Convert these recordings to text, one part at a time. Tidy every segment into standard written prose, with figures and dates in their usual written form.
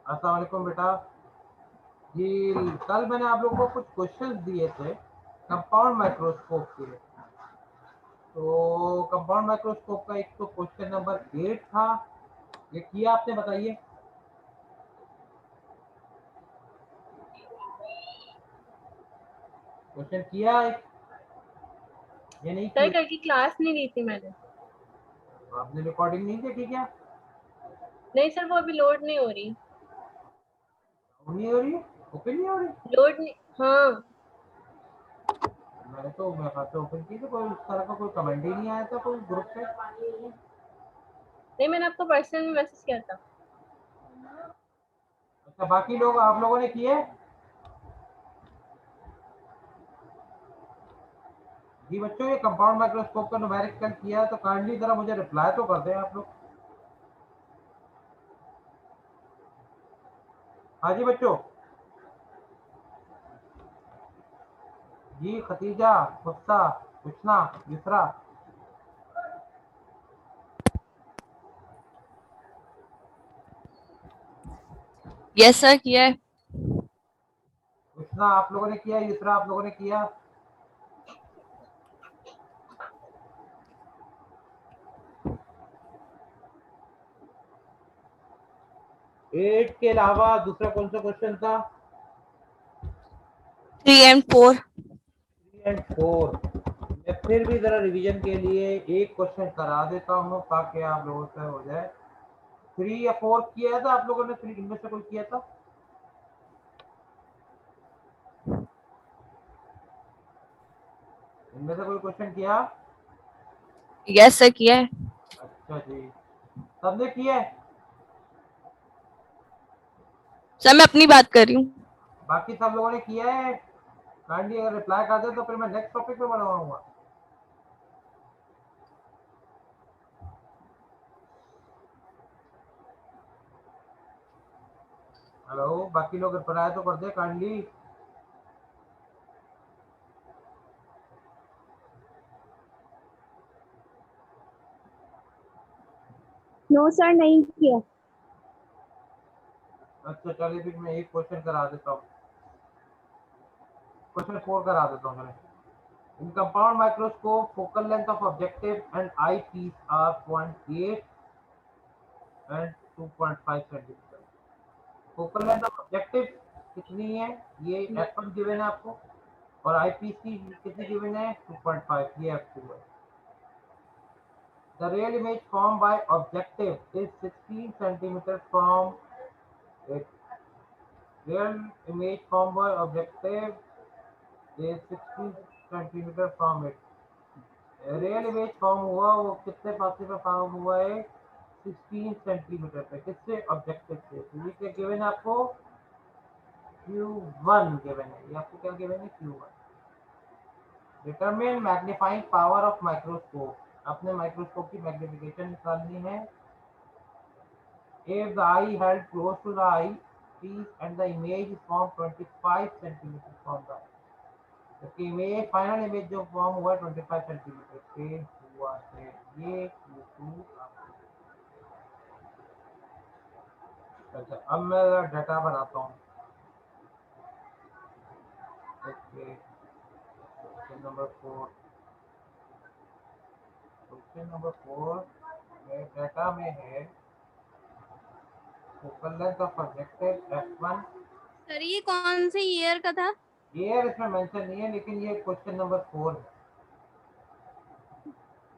अस्सलाम वालेकुम बेटा जी। कल मैंने आप लोगों को कुछ क्वेश्चंस दिए थे कंपाउंड माइक्रोस्कोप के। तो कंपाउंड माइक्रोस्कोप का एक तो क्वेश्चन नंबर 8 था, ये किया आपने? बताइए। क्वेश्चन किया है? ये नहीं सर किया? कल की क्लास नहीं ली थी मैंने। तो आपने रिकॉर्डिंग नहीं देखी क्या? नहीं सर, वो अभी लोड नहीं हो रही। नहीं हो रही है? ओपन नहीं हो रही? लोड नहीं। हाँ। मैंने तो मेरे पास ओपन की तो कोई उस तरह का कोई कमेंट ही नहीं आया था कोई ग्रुप पे। नहीं, मैंने आपको पर्सनल में मैसेज किया था। अच्छा, बाकी लोग आप लोगों ने किए? जी बच्चों, ये कंपाउंड माइक्रोस्कोप का न्यूमेरिक कल किया है तो काइंडली जरा मुझे रिप्लाई तो कर दें आप लोग। हाँ जी बच्चों। जी खतीजा, मुफ्ता, कृष्णा, युसरा। यस सर, किया है। कृष्णा आप लोगों ने किया, युसरा आप लोगों ने किया? एट के अलावा दूसरा कौन सा क्वेश्चन था? 3 and 4। 3 and 4। मैं फिर भी जरा रिवीजन के लिए एक क्वेश्चन करा देता हूँ ताकि आप लोगों से हो जाए। 3 या 4 किया था आप लोगों ने? 3 इनमें से कोई किया था? इनमें से कोई क्वेश्चन किया? यस सर, किया है। अच्छा जी, सबने किया है? सर मैं अपनी बात कर रही हूँ। बाकी सब लोगों ने किया है? काइंडली अगर रिप्लाई कर दे तो फिर मैं नेक्स्ट टॉपिक पे बढ़ाऊंगा। हेलो, बाकी लोग रिप्लाई तो कर दे काइंडली। नो सर, नहीं किया। अच्छा चलिए, फिर मैं एक क्वेश्चन करा देता हूँ। क्वेश्चन 4 करा देता हूँ। In compound microscope, focal length of objective and eyepiece are 0.8 and 2.5 centimetre. Focal length of objective कितनी है? ये f1 गिवन है आपको, और आई पीस की कितनी गिवन है? 2.5, ये f2 है। The real image formed by objective is 16 centimeter from it. Real image formed by objective is 16 centimeter from it. Real image form हुआ वो कितने फासले पे फॉर्म हुआ है? 16 सेंटीमीटर पे। किससे? ऑब्जेक्टिव से। तो ये क्या गिवन है आपको? Q1 गिवन है। ये आपको क्या गिवन है? Q1। Determine magnifying power of microscope. अपने माइक्रोस्कोप की मैग्निफिकेशन निकालनी है। If the eye held close to the eye piece and the image is formed 25 centimeter from the eye, जबकि इमेज, फाइनल इमेज जो फॉर्म हुआ 25 centimetre पे हुआ है। ये Q2 आपको। अच्छा, अब मैं डाटा बनाता हूँ। Okay, question number 4। Question number 4 में डाटा में है focal length of objective f1। Sir ये कौन से ईयर का था? ईयर इसमें मेंशन नहीं है, लेकिन ये क्वेश्चन नंबर 4 है।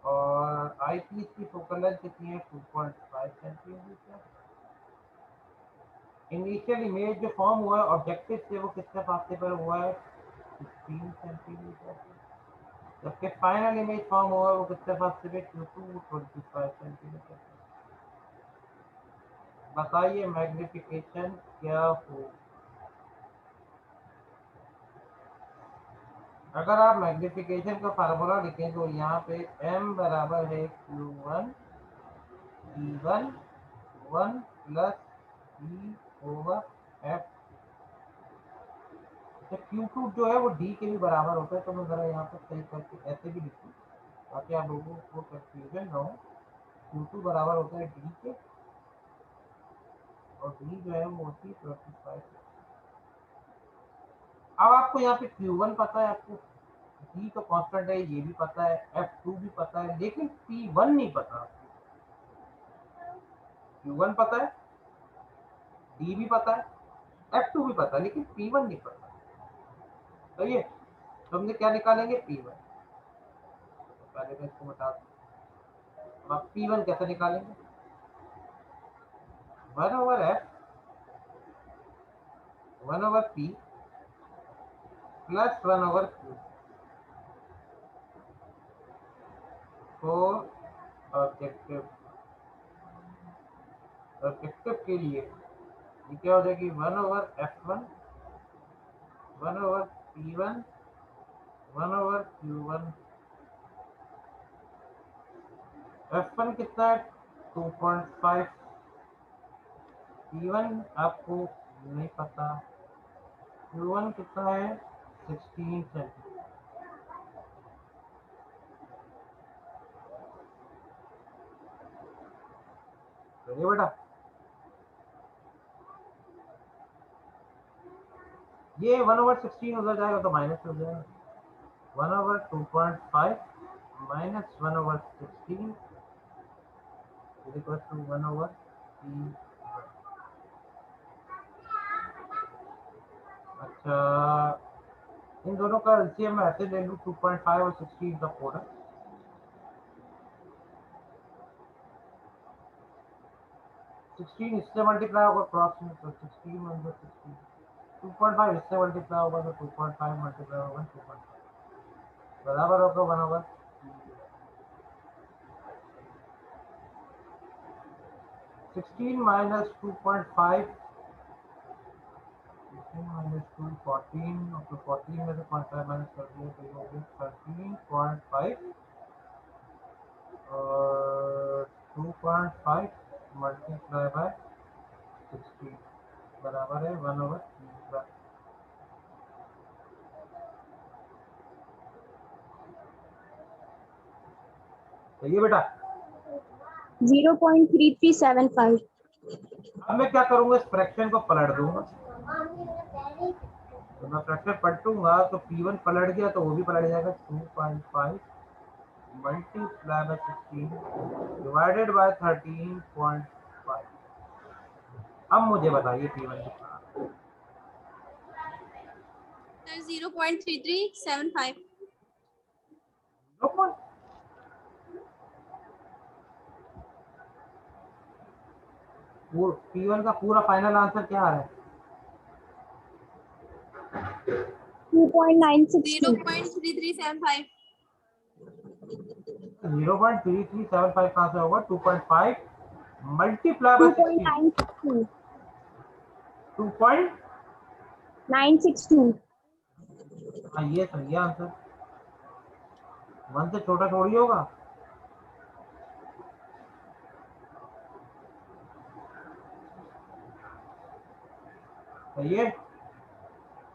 और आई पीस की फोकल लेंथ कितनी है? 2.5 सेंटीमीटर। इनिशियल इमेज जो फॉर्म हुआ है ऑब्जेक्टिव से वो कितने फासले पर हुआ है? 16 सेंटीमीटर। जबकि फाइनल इमेज फॉर्म हुआ है वो कितने फासले पे? 25 सेंटीमीटर। बताइए मैग्निफिकेशन क्या हो? अगर आप मैग्निफिकेशन का फार्मूला लिखें तो यहाँ पे m बराबर है Q1 E1 1 plus E over F। तो Q2 जो है वो D के भी बराबर होता है। तो मैं जरा यहाँ पर सही करके ऐसे भी लिखूँ ताकि आप लोगों को कंफ्यूजन ना हो। Q2 बराबर होता है D के, और डी जो है वो होती है 25। अब आपको यहाँ पे Q1 पता है, आपको D तो कांस्टेंट है ये भी पता है, F2 भी पता है, लेकिन P1 नहीं पता। Q1 पता है, D भी पता है, F2 भी पता है, लेकिन P1 नहीं पता। तो ये तो हमने क्या निकालेंगे? P1। पहले मैं इसको बता दूं, अब आप P1 कैसे निकालेंगे? 1/f 1/p plus 1/q for objective. Objective के लिए ये क्या हो जाएगी? 1/f1 1/p1 1/q1। f1 कितना है? 2.5। p1 आपको नहीं पता। q1 कितना है? 16 सेंटीमीटर। चलिए बेटा, ये 1/16 उधर जाएगा तो माइनस हो जाएगा। 1/2.5 minus 1/16 is equal to 1/p1। अच्छा, इन दोनों का एलसीएम मैं ऐसे ले लूँ, 2.5 और 16 का प्रोडक्ट। 16 इससे मल्टीप्लाई होगा क्रॉस में, तो 16 × 16। 2.5 इससे मल्टीप्लाई होगा तो 2.5 मल्टीप्लाई होगा 2.5 बराबर होगा 1/। 16 माइनस 2.5, 16 माइनस 2 14, और तो 14 में से 0.5 माइनस कर दिया तो ये हो गया 13.5 और 2.5 मल्टीप्लाई बाय 16 बराबर है 1/3। ये बेटा 0.3375। अब मैं क्या करूंगा? इस फ्रैक्शन को पलट दूंगा। तो मैं फ्रैक्शन पलटूंगा तो P1 पलट गया तो वो भी पलट जाएगा। 2.5 मल्टीप्लाई बाय 16 डिवाइडेड बाय 13.5। अब मुझे बताइए P1 कितना? सर 0.3375। P1 का पूरा फाइनल आंसर क्या आ रहा है? 0.3375। 0.3375 कहाँ से होगा? 2.5 मल्टीप्लाई बाय 16 2. 962। हाँ ये सही है आंसर। 1 से छोटा थोड़ी होगा। सही है।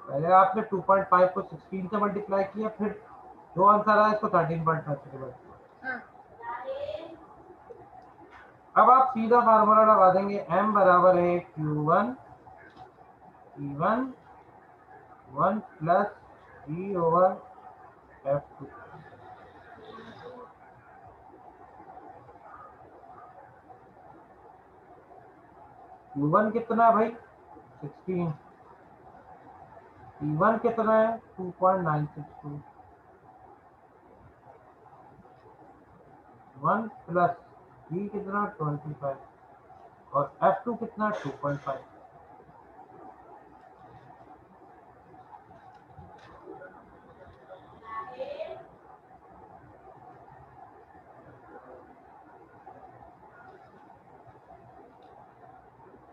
पहले आपने 2.5 को 16 से मल्टीप्लाई किया, फिर जो आंसर आया इसको 13.5 से डिवाइड किया। अब आप सीधा फार्मूला लगा देंगे, m बराबर है Q1 P1 1 plus D/F2। Q1 कितना है भाई? 16। P1 कितना है? 2.962। 1 प्लस D कितना? 25 और F2 कितना? 2.5।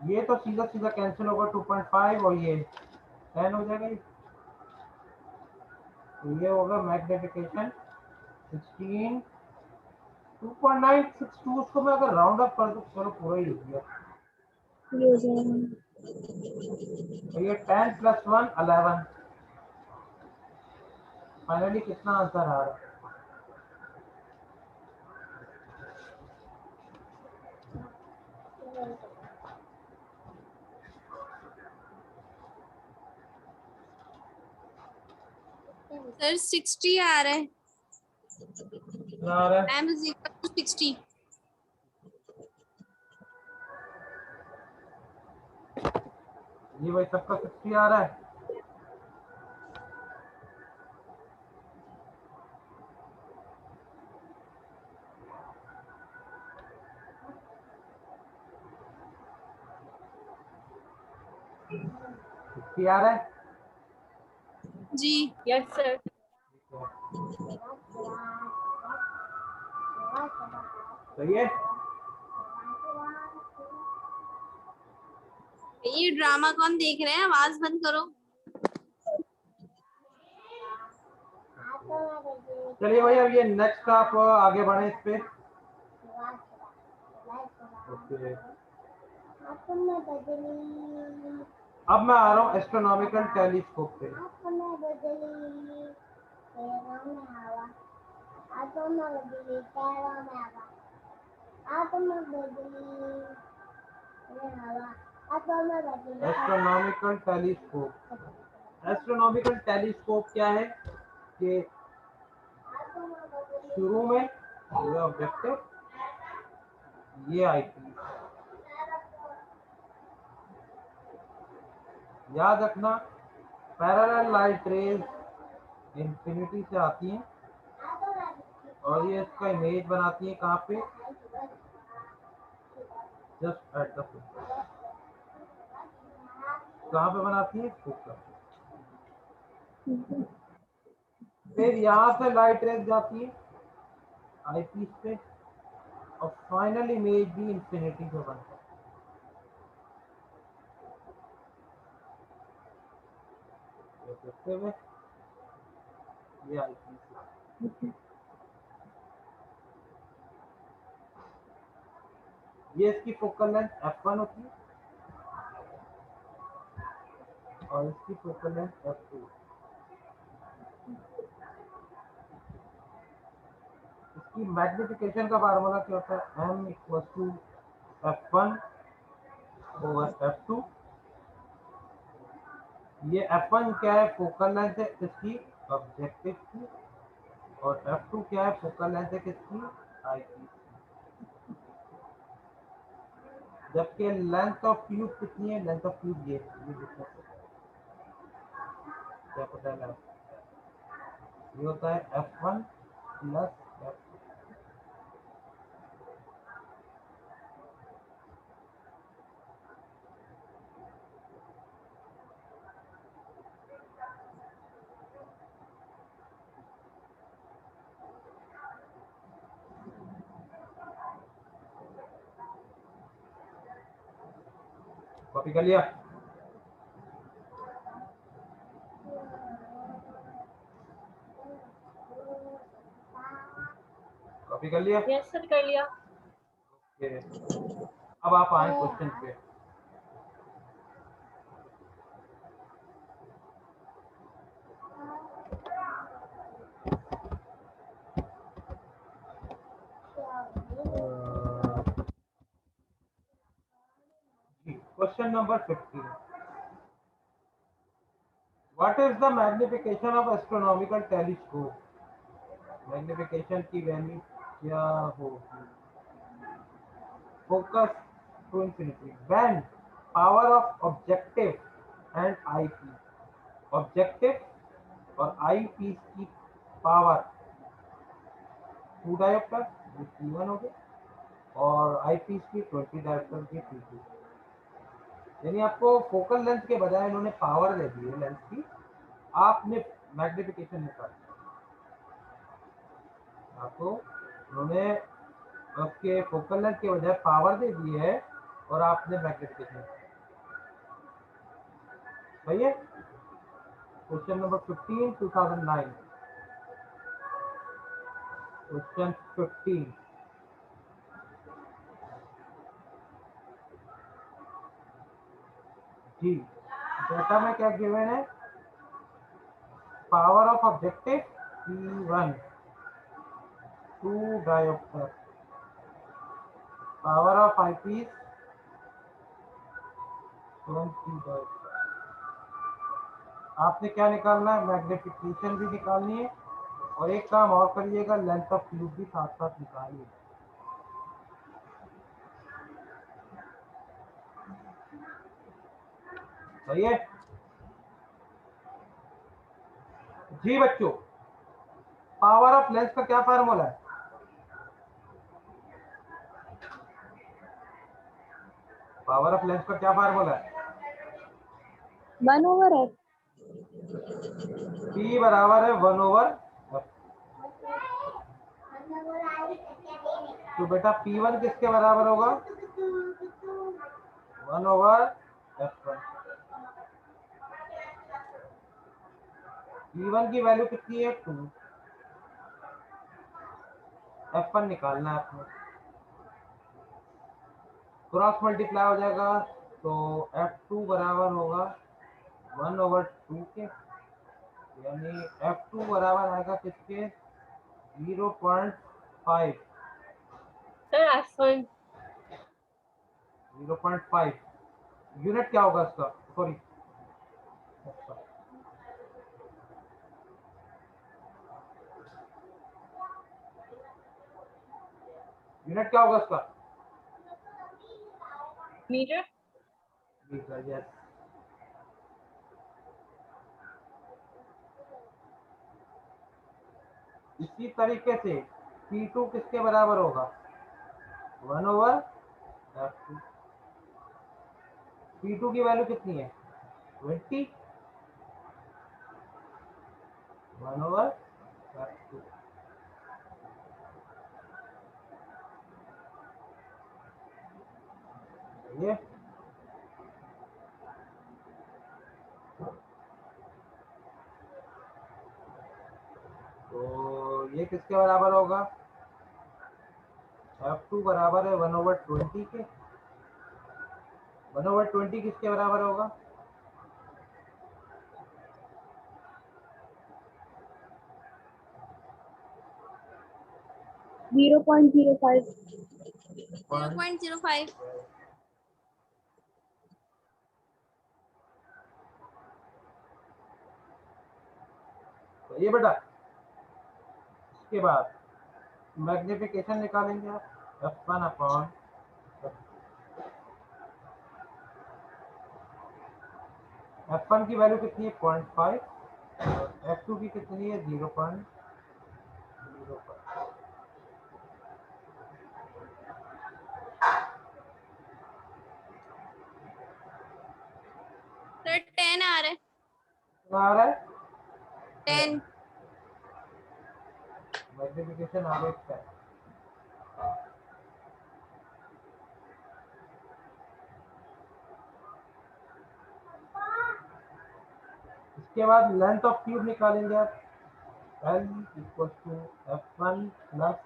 ये तो सीधा सीधा कैंसिल होगा 2.5 और ये 10 हो जाएगा। तो ये होगा मैग्निफिकेशन 16 2.962। उसको मैं अगर राउंड अप कर दूं, चलो पूरा ही लिख दिया। तो ये 10 + 1 11। फाइनली कितना आंसर आ रहा है? सर 60 आ रहा है। कितना आ रहा है? m is equal to 60। ये भाई सबका 60 आ रहा है। आ रहा है। जी यस सर। सही है। ये ड्रामा कौन देख रहे हैं? आवाज बंद करो। चलिए भाई अब ये नेक्स्ट आप आगे बढ़े इस पे। ओके अब मैं आ रहा हूँ एस्ट्रोनॉमिकल टेलीस्कोप पे। Astronomical telescope. एस्ट्रोनॉमिकल टेलीस्कोप क्या है कि शुरू में ये ऑब्जेक्टिव, ये आईपीस, याद रखना पैरेलल लाइट रेज इंफिनिटी से आती हैं और ये इसका इमेज बनाती है कहाँ पे? Just at the focus. कहाँ पे बनाती है? फोकस। फिर यहाँ से लाइट रेज जाती है आईपीस पे और फाइनल इमेज भी इंफिनिटी पे बनता है। देखते हुए ये आईपीस, ये इसकी फोकल लेंथ f1 होती है और इसकी फोकल लेंथ f2। इसकी मैग्निफिकेशन का फार्मूला क्या होता है? m equal to f1 over f2। ये f1 क्या है? फोकल लेंथ है इसकी ऑब्जेक्टिव की और f2 क्या है? फोकल लेंथ है किसकी? आईपीस। जबकि लेंथ ऑफ ट्यूब कितनी है? लेंथ ऑफ ट्यूब ये डिफरेंस क्या पता है? ये होता है f1 प्लस f2। कॉपी कर लिया? कॉपी कर लिया? यस सर कर लिया। ओके अब आप आए क्वेश्चन पे। Question number 15। What is the magnification of astronomical telescope? Magnification की वैल्यू क्या होगी? Focus to infinity when power of objective and eyepiece. Objective और आईपीस की पावर 2 डायोप्टर जो P1 हो गया और आईपीस की 20 डायोप्टर की P2। यानी आपको फोकल लेंथ के बजाय इन्होंने पावर दे दी है लेंस की, आपने मैग्निफिकेशन निकाल। आपको उन्होंने उसके फोकल लेंथ के बजाय पावर दे दी है और आपने मैग्निफिकेशन। सही है। Question number 15 2009। क्वेश्चन 15 जी डेटा में क्या गिवन है? Power of objective P1 2 dioptre, power of eyepiece 20 dioptre. आपने क्या निकालना है, मैग्निफिकेशन भी निकालनी है और एक काम और करिएगा, लेंथ ऑफ ट्यूब भी साथ साथ निकालिए। सही है जी बच्चों। पावर ऑफ लेंस का क्या फार्मूला है? पावर ऑफ लेंस का क्या फार्मूला है? 1/f। P बराबर है 1/f। तो बेटा P1 किसके बराबर होगा? 1/f1। P1 की वैल्यू कितनी है? 2। F1 निकालना है आपने, क्रॉस मल्टीप्लाई हो जाएगा तो F2 बराबर होगा 1/2 के, यानी F2 बराबर आएगा किसके? 0.5। सर आसमान 0.5 यूनिट क्या होगा इसका? सॉरी, यूनिट क्या होगा इसका? मीटर। मीटर। यस। इसी तरीके से P2 किसके बराबर होगा? 1/f2। P2 की वैल्यू कितनी है? 20। 1/f2। ये तो ये किसके बराबर होगा? F2 बराबर है 1/20 के। 1/20 किसके बराबर होगा? 0.05। 0.05। तो ये बेटा, इसके बाद मैग्निफिकेशन निकालेंगे आप, F1 अपॉन F1 की वैल्यू कितनी है? 0.5। F2 की कितनी है? 0.05। सर 10 आ रहा है। आ रहा है 10। मैग्निफिकेशन आ रहा है। इसके बाद लेंथ ऑफ ट्यूब निकालेंगे आप, L equal to F1 plus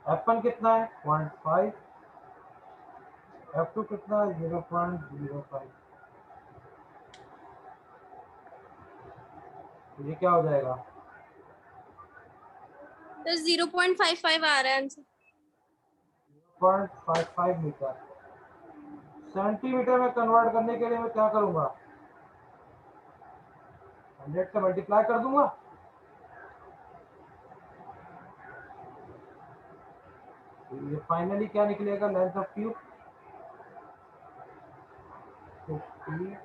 F1 कितना है? 0.5। F2 कितना है? 0.05। तो ये क्या हो जाएगा? तो 0.55 आ रहा है आंसर। 0.55 मीटर। सेंटीमीटर में कन्वर्ट करने के लिए मैं क्या करूंगा? 100 से मल्टीप्लाई कर दूंगा। तो ये फाइनली क्या निकलेगा? Length of tube 55।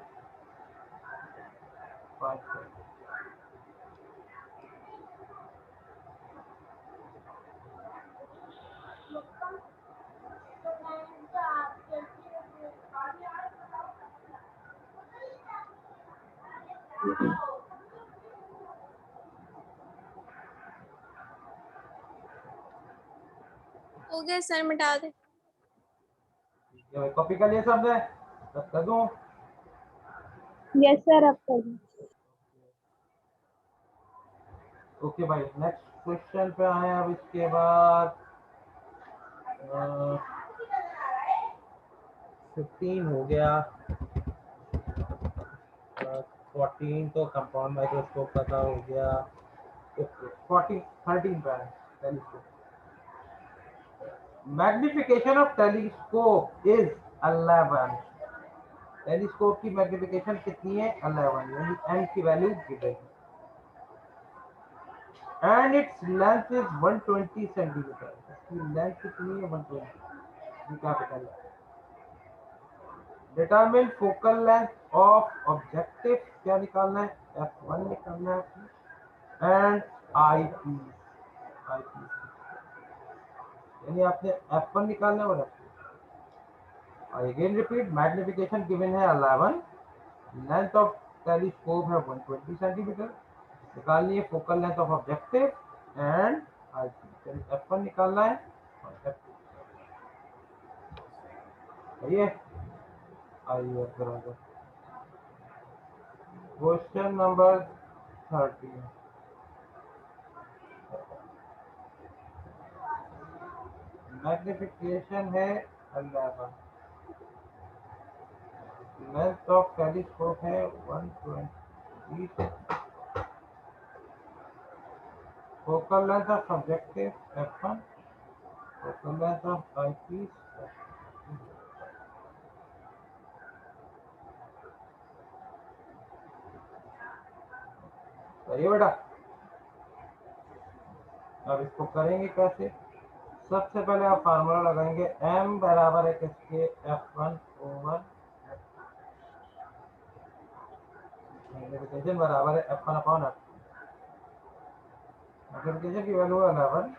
हो गया सर, मिटा दे। कॉपी कर लिए सबने? बस कर दूं? यस सर, अब कर दो। ओके भाई, नेक्स्ट क्वेश्चन पे आए। अब इसके बाद 15 हो गया, 14 तो कंपाउंड माइक्रोस्कोप का था, हो गया। ओके, 13 पे आए, telescope. Magnification of telescope is 11। Telescope की मैग्निफिकेशन कितनी है 11, यानी एम की value given and its length is 120 centimetre. इसकी लेंथ कितनी है 120, ये कैपिटल है। Determine focal length of objective, क्या निकालना है f1 निकालना है एंड आई पीस, यानी आपने f1 निकालना है और f2। Again repeat, magnification given है 11, लेंथ ऑफ टेलीस्कोप है 120 सेंटीमीटर, निकालनी है focal length of objective and eyepiece, f1 निकालना है और f2। सही है। आइए क्वेश्चन नंबर 13, मैग्निफिकेशन है 11, लेंथ ऑफ टेलीस्कोप है 120, focal length of objective f1, focal length of eyepiece. सही है बेटा। अब इसको करेंगे कैसे? सबसे पहले आप फार्मूला लगाएंगे, m बराबर है किसके f1 ओवर मैग्निफिकेशन बराबर है f1 अपॉन f2। मैग्निफिकेशन की वैल्यू है 11,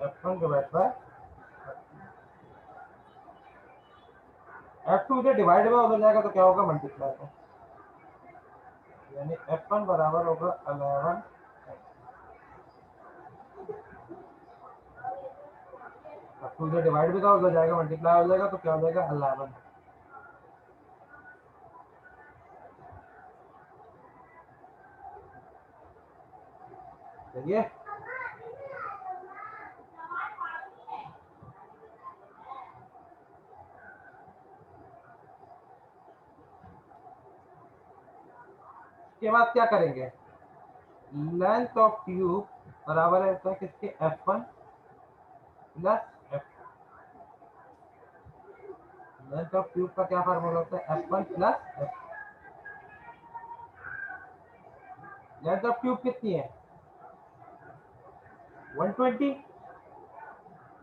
f1 डिवाइड बाय f2 से डिवाइड में उधर जाएगा तो क्या होगा मल्टीप्लाई का, यानी f1 बराबर होगा 11, f2 से डिवाइड भी था उधर जाएगा मल्टीप्लाई हो जाएगा तो क्या हो जाएगा 11। चलिए इसके बाद क्या करेंगे, लेंथ ऑफ ट्यूब बराबर है होता है किसके f1 plus f2। Length of tube का क्या फार्मूला होता है f1 plus f2। Length of tube कितनी है 120,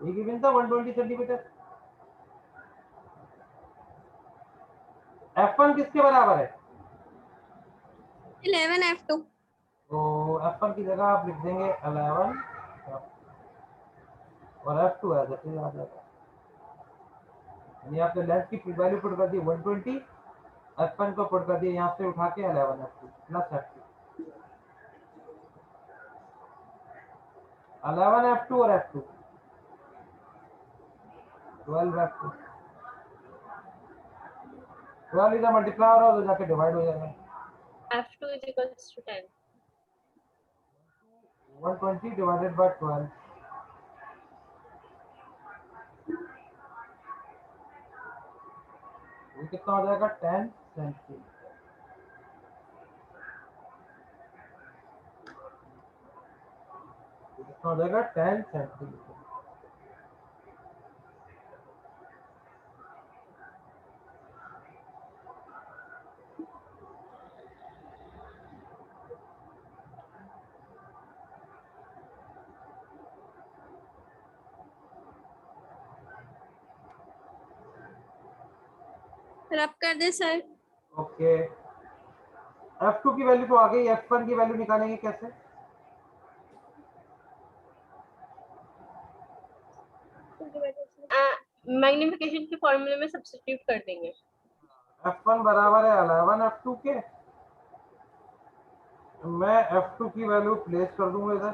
ये गिवन था 120 सेंटीमीटर। f1 किसके बराबर है, 11 F2। तो f1 की जगह आप लिख देंगे 11 और f2 है जैसे आ जाएगा, यानी आपने लेंथ की वैल्यू पुट कर दी 120, f1 को पुट कर दिया यहाँ से उठा के 11 f2 प्लस f2, 11 f2 और f2 12 f2, 12 इधर मल्टीप्लाई हो रहा है उधर जाके डिवाइड हो जाएगा, F2 is equals to 10. 120 divided by 12, ये कितना हो जाएगा 10 सेंटीमीटर। कितना हो जाएगा 10 सेंटीमीटर। रब कर दे सर। ओके, f2 की वैल्यू तो आ गई, f1 की वैल्यू निकालेंगे कैसे, मैग्निफिकेशन के फॉर्मूले में सब्स्टिट्यूट कर देंगे। f1 बराबर है 11 f2 के, मैं f2 की वैल्यू प्लेस कर दूंगा इधर,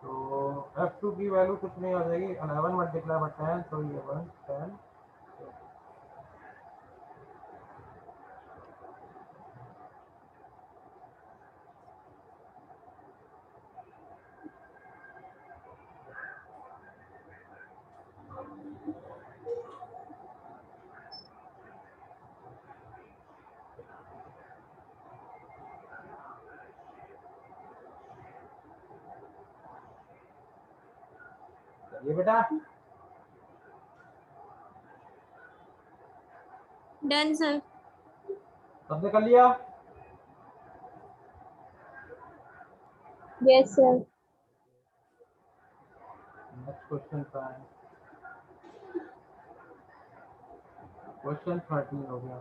तो f2 की वैल्यू कुछ नहीं आ जाएगी 11 मल्टीप्लाई बाय 10, तो ये 10। ये बेटा डन सर। सबने कर लिया? Yes, sir. नेक्स्ट क्वेश्चन का है, क्वेश्चन 13 हो गया।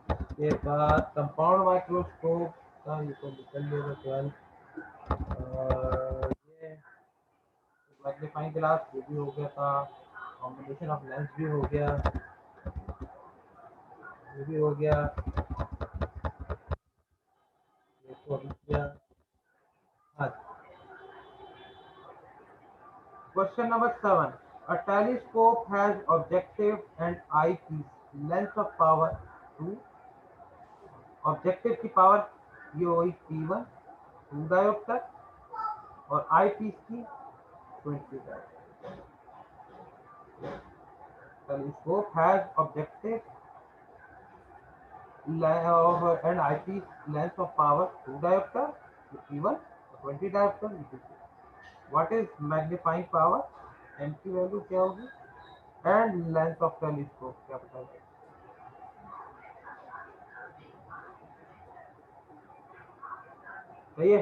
के बाद कंपाउंड माइक्रोस्कोप का ये तो निकल लिया 12 और ये मैग्नीफाइंग ग्लास ये भी हो गया था, कॉम्बिनेशन ऑफ लेंस भी हो गया, ये भी हो गया, ये तो हो गया। हाँ, question number 7, a telescope has objective and eyepiece, length of power 2, objective की पावर ये हुई P1 2 डायोप्टर और आई पीस की 20 dioptre. Telescope has objective and eyepiece length of power 2 diopter P1 20 diopter what is magnifying power m की value क्या होगी and length of telescope क्या बताइए। सही है।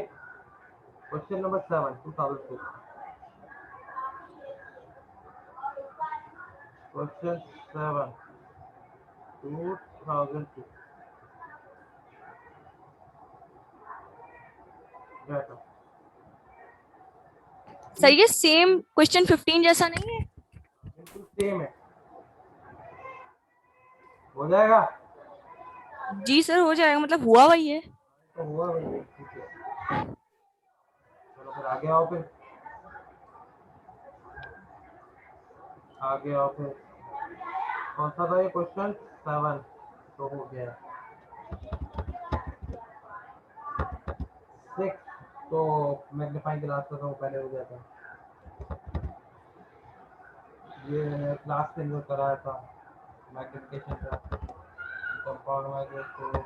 Question number 7 2006, question 7 2002 data sir ये सेम क्वेश्चन 15 जैसा नहीं है? बिल्कुल सेम है, हो जाएगा जी सर हो जाएगा, मतलब हुआ वही है। तो हुआ भाई, ठीक है चलो फिर आगे आओ, फिर आगे आओ फिर कौन सा था ये क्वेश्चन 7 तो हो गया 6 तो मैग्नीफाइंग ग्लास का तो पहले हो गया था, ये क्लास के अंदर कराया था मैग्निफिकेशन का कंपाउंड माइक्रोस्कोप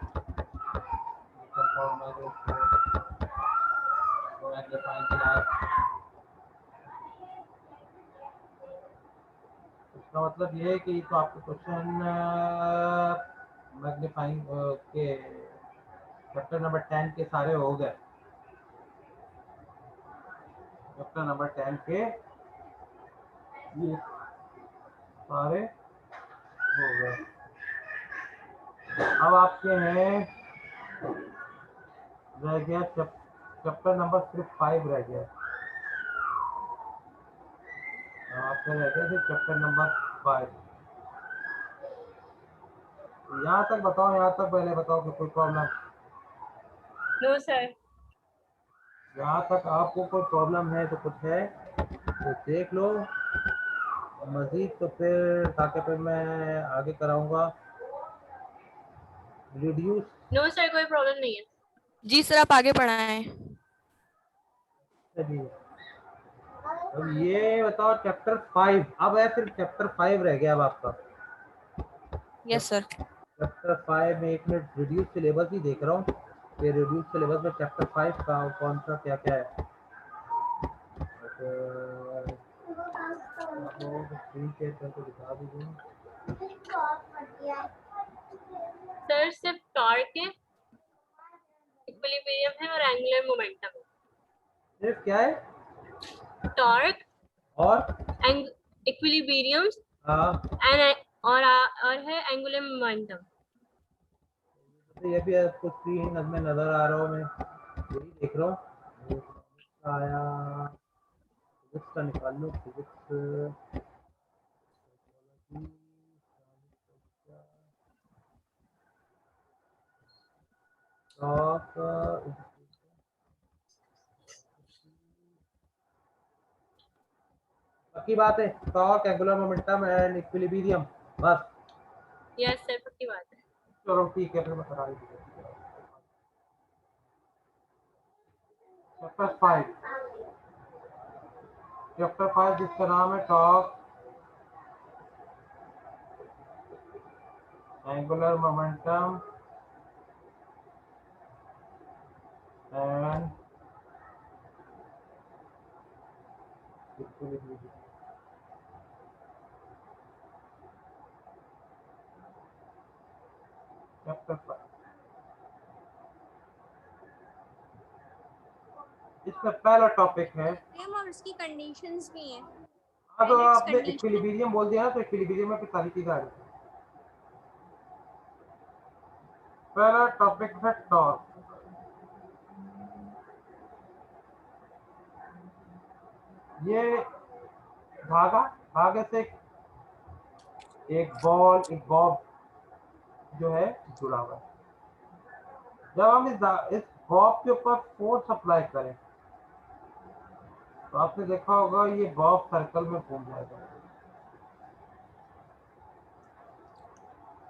मैग्नीफाइंग ग्लास। इसका मतलब ये है कि तो आपके क्वेश्चन मैग्नीफाइंग के चैप्टर नंबर 10 के सारे हो गए, चैप्टर नंबर 10 के ये सारे हो गए। अब आपके हैं रह गया चैप्टर नंबर सिर्फ 5 रह गया, आपका रह गया सिर्फ चैप्टर नंबर 5। यहाँ तक बताओ, यहाँ तक पहले बताओ कि कोई प्रॉब्लम, No, sir. यहाँ तक आपको कोई प्रॉब्लम है तो कुछ है तो देख लो मजीद, तो फिर ताकि फिर मैं आगे कराऊंगा रिड्यूस। No, sir. कोई प्रॉब्लम नहीं है। जी सर आप आगे पढ़ाएं। जी अब ये बताओ चैप्टर 5 अब है, सिर्फ चैप्टर 5 रह गया अब आपका। Yes sir. चैप्टर 5 में एक मिनट रिड्यूस सिलेबस ही देख रहा हूँ कि रिड्यूस सिलेबस में चैप्टर 5 का कौन सा क्या क्या है। स्क्रीन शेयर करके दिखा दीजिए। सर सिर्फ टॉर्क है, इक्विलिब्रियम है और एंगुलर मोमेंटम है। सिर्फ क्या है? टॉर्क और इक्विलिब्रियम हाँ एंड और है एंगुलर मोमेंटम। तो ये भी आपको स्क्रीन में नजर आ रहा हो, मैं यही देख रहा हूँ आया फिजिक्स का निकाल लो, फिजिक्स पक्की बात है, torque angular momentum and equilibrium बस। यस सर पक्की बात है। चलो ठीक है फिर मैं करा दीजिए। चैप्टर 5, चैप्टर 5 जिसका नाम है torque angular momentum and chapter 5। इसका पहला टॉपिक है, और उसकी कंडीशंस भी हैं। हाँ तो And its आपने condition- इक्विलिब्रियम बोल दिया ना, तो इक्विलिब्रियम में फिर सारी चीजें आ गई। पहला टॉपिक है टॉर्क। ये धागे से एक बॉल, एक बॉब जो है जुड़ा हुआ है। जब हम इस बॉब के ऊपर फोर्स अप्लाई करें तो आपने देखा होगा ये बॉब सर्कल में घूम जाएगा,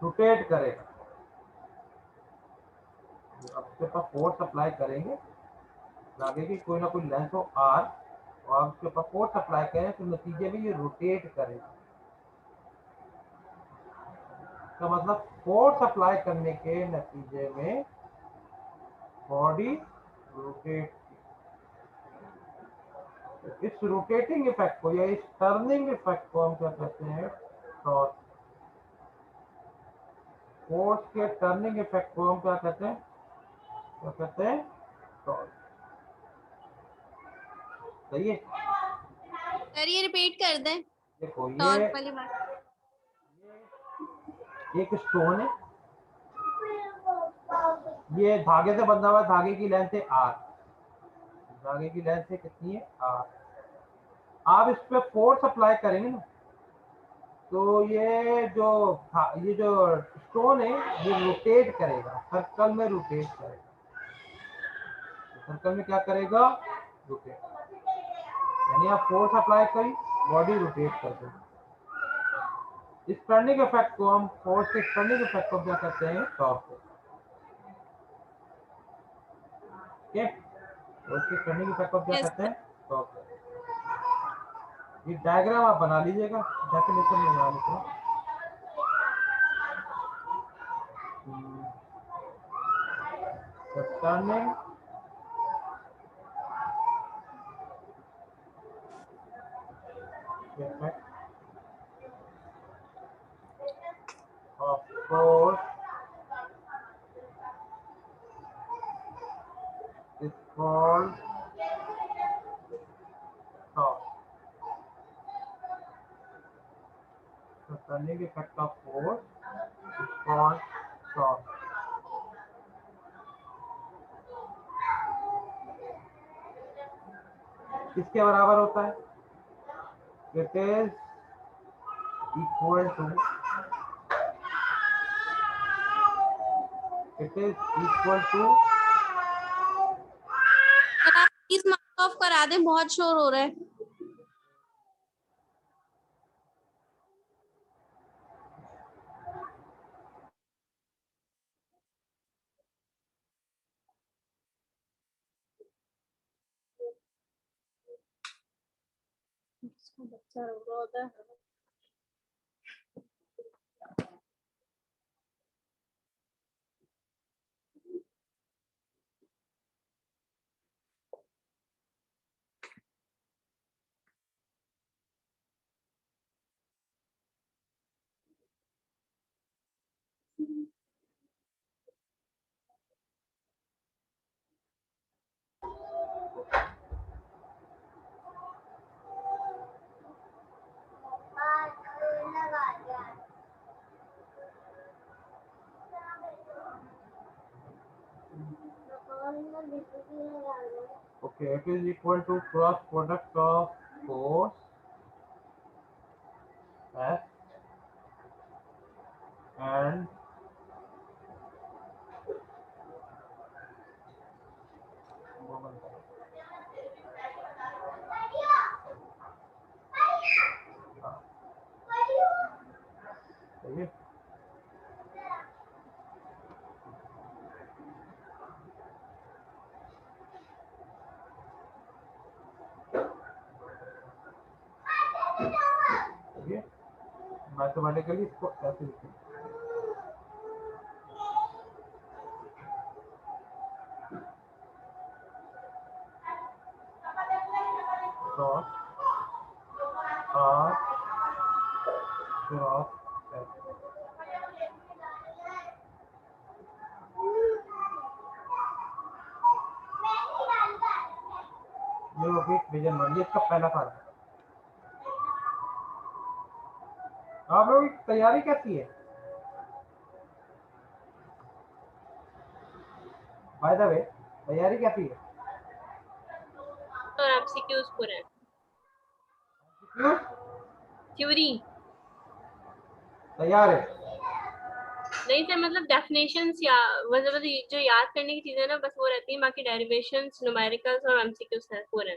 रोटेट करेगा। आप उसके ऊपर फोर्स अप्लाई करेंगे, धागे की कोई ना कोई लेंथ हो आर, और आप उसके ऊपर फोर्स अप्लाई करें तो नतीजे में ये रोटेट करेगा। तो मतलब फोर्स अप्लाई करने के नतीजे में बॉडी रोटेट, इस रोटेटिंग इफेक्ट को या इस टर्निंग इफेक्ट को हम क्या कहते हैं? टॉर्क। फोर्स के टर्निंग इफेक्ट को हम क्या कहते हैं? क्या कहते हैं? टॉर्क। सही है। सर ये रिपीट कर दें देखो टॉर्क वाली बात। ये एक स्टोन है, ये धागे से बंधा हुआ, धागे की लेंथ है आर, धागे की लेंथ है कितनी है? आर। आप इस पे फोर्स अप्लाई करेंगे ना, तो ये जो स्टोन है ये रोटेट करेगा, सर्कल में रोटेट करेगा। सर्कल में क्या करेगा? रोटेट। यानी आप फोर्स अप्लाई करी, बॉडी रोटेट कर दो। इस टर्निंग इफेक्ट को हम, फोर्स के टर्निंग इफेक्ट को क्या कहते हैं? टॉर्क। ठीक है, फोर्स के टर्निंग इफेक्ट को क्या Yes, कहते हैं? टॉर्क। ये डायग्राम आप बना लीजिएगा, डेफिनेशन में बना लीजिएगा। Turning effect of force is called torque. The turning effect of force is called torque. किसके बराबर होता है? It is equal to, it is equal to, sir आप प्लीज माइक ऑफ करा दें, बहुत शोर हो रहा है। बच्चा रो रहा होता है। okay, it is equal to cross product of force F and moment. सही है। सही है। मैथमेटिकली इसको ऐसे लिखें, क्रॉस आर क्रॉस एफ। ये होगी इक्वेशन 1, ये इसका पहला पार्ट है। आप लोगों की तैयारी कैसी है? बाय द वे, तैयारी कैसी है? और एमसीक्यूज पूरे क्यों थ्योरी तैयार है? नहीं सर, मतलब डेफिनेशंस या मतलब जो याद करने की चीजें ना बस वो रहती है, बाकी डेरिवेशंस, न्यूमेरिकल्स और एमसीक्यूज है पूरे।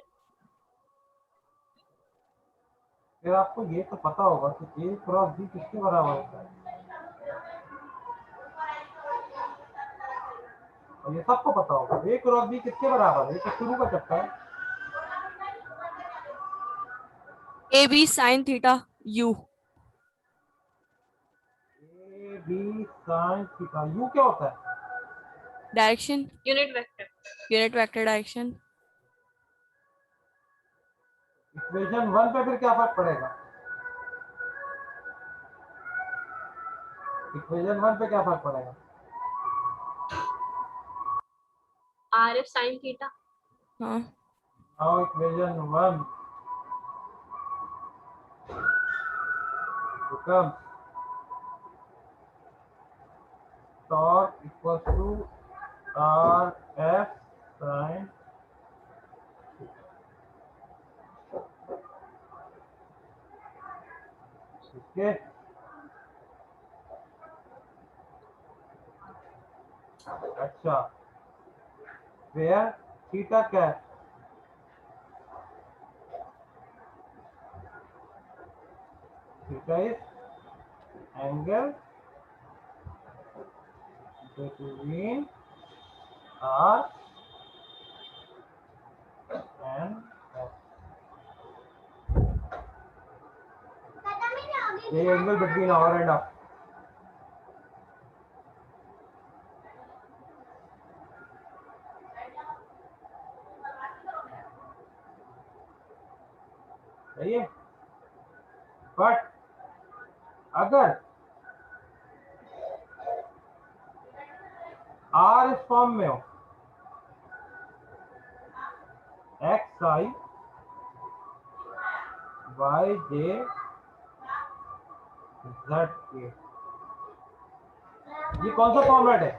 फिर आपको ये तो पता होगा कि ए क्रॉस बी किसके बराबर होता है, और ये सबको पता होगा ए क्रॉस बी किसके बराबर है, ये तो शुरू का चक्कर है। A B sine theta U. A B sine theta, U क्या होता है? Direction, unit vector. Unit vector direction. Equation 1 पे फिर क्या फर्क पड़ेगा? इक्वेशन 1 पे क्या फर्क पड़ेगा? R F sine theta. हाँ, now equation 1 becomes torque equals to RF sin, ठीक है। अच्छा, वेयर थीटा क्या है? Theta is angle between R and F, ये angle between R and F। सही है, बट अगर R इस फॉर्म में हो, एक्स आई वाई जे जेड के, ये कौन सा फॉर्मेट है?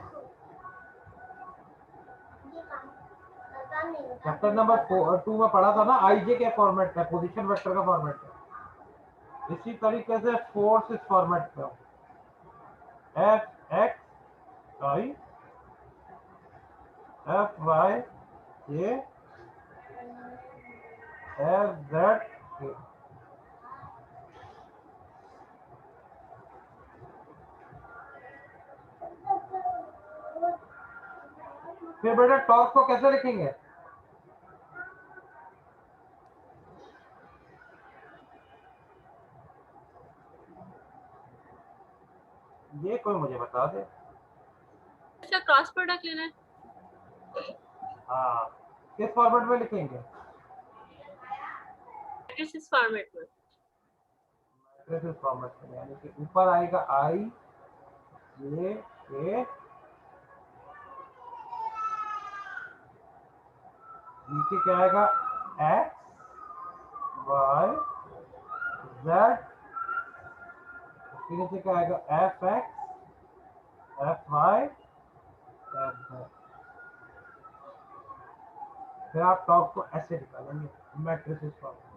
चैप्टर नंबर 2 में पढ़ा था ना, आई जे के फॉर्मेट का, पोजीशन वेक्टर का फॉर्मेट है। इसी तरीके से फोर्स इस फॉर्मेट में हो, F X I F Y J F Z K. फिर बेटा टॉर्क को कैसे लिखेंगे? ये कोई मुझे बता दे। इसका क्रॉस प्रोडक्ट लेना है। हाँ, किस फॉर्मेट में लिखेंगे? मैट्रिसेस फॉर्मेट में। मैट्रिसेस फॉर्मेट में, यानी कि ऊपर आएगा आई जे के, नीचे क्या आएगा एक्स वाई जेड, उसके नीचे क्या आएगा F X F Y F Z. फिर आप टॉप को ऐसे निकालेंगे मैट्रिसेस फॉर्मेट।